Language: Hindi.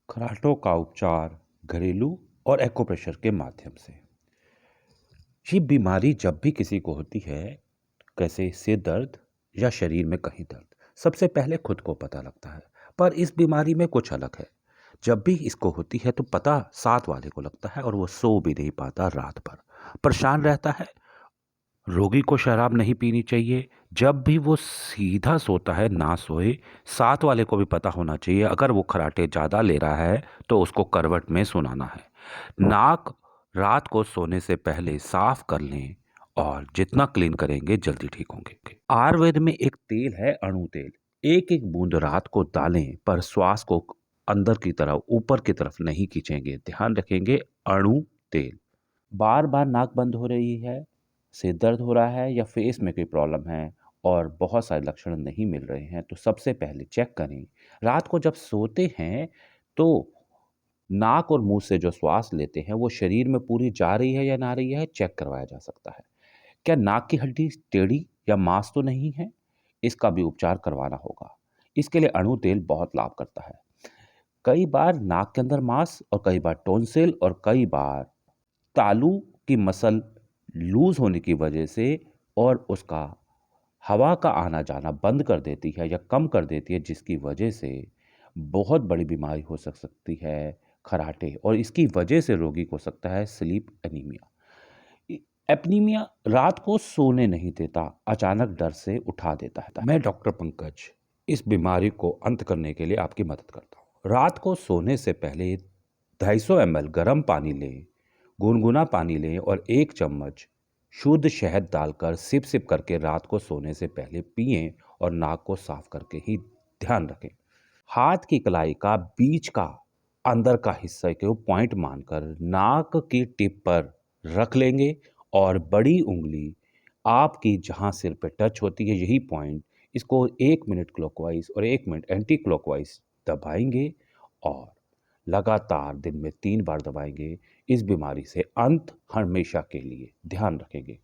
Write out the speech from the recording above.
खराटों का उपचार घरेलू और एक्यूप्रेशर के माध्यम से। ये बीमारी जब भी किसी को होती है, कैसे सिर दर्द या शरीर में कहीं दर्द, सबसे पहले खुद को पता लगता है। पर इस बीमारी में कुछ अलग है। जब भी इसको होती है तो पता साथ वाले को लगता है और वो सो भी नहीं पाता, रात भर परेशान रहता है। रोगी को शराब नहीं पीनी चाहिए। जब भी वो सीधा सोता है ना सोए, साथ वाले को भी पता होना चाहिए। अगर वो खराटे ज़्यादा ले रहा है तो उसको करवट में सुनाना है। नाक रात को सोने से पहले साफ कर लें और जितना क्लीन करेंगे जल्दी ठीक होंगे। आयुर्वेद में एक तेल है अणु तेल। एक एक बूंद रात को डालें, पर श्वास को अंदर की तरफ ऊपर की तरफ नहीं खींचेंगे। ध्यान रखेंगे, अणु तेल। बार बार नाक बंद हो रही है, सिर दर्द हो रहा है या फेस में कोई प्रॉब्लम है और बहुत सारे लक्षण नहीं मिल रहे हैं, तो सबसे पहले चेक करें। रात को जब सोते हैं तो नाक और मुंह से जो श्वास लेते हैं वो शरीर में पूरी जा रही है या ना रही है, चेक करवाया जा सकता है। क्या नाक की हड्डी टेढ़ी या मांस तो नहीं है, इसका भी उपचार करवाना होगा। इसके लिए अणु तेल बहुत लाभ करता है। कई बार नाक के अंदर मांस और कई बार टोंसिल और कई बार तालू की मसल लूज होने की वजह से और उसका हवा का आना जाना बंद कर देती है या कम कर देती है, जिसकी वजह से बहुत बड़ी बीमारी हो सकती है खराटे। और इसकी वजह से रोगी को हो सकता है स्लीप एनीमिया। एपनीमिया रात को सोने नहीं देता, अचानक डर से उठा देता है। मैं डॉक्टर पंकज इस बीमारी को अंत करने के लिए आपकी मदद करता हूँ। रात को सोने से पहले 250 ml गर्म पानी लें, गुनगुना पानी लें और 1 चम्मच शुद्ध शहद डालकर सिप सिप करके रात को सोने से पहले पिएं और नाक को साफ करके ही ध्यान रखें। हाथ की कलाई का बीच का अंदर का हिस्सा को पॉइंट मानकर नाक की टिप पर रख लेंगे और बड़ी उंगली आपकी जहां सिर पे टच होती है, यही पॉइंट, इसको 1 मिनट क्लॉकवाइज और 1 मिनट एंटी क्लॉकवाइज दबाएंगे और लगातार दिन में 3 बार दबाएंगे। इस बीमारी से अंत हमेशा के लिए। ध्यान रखेंगे।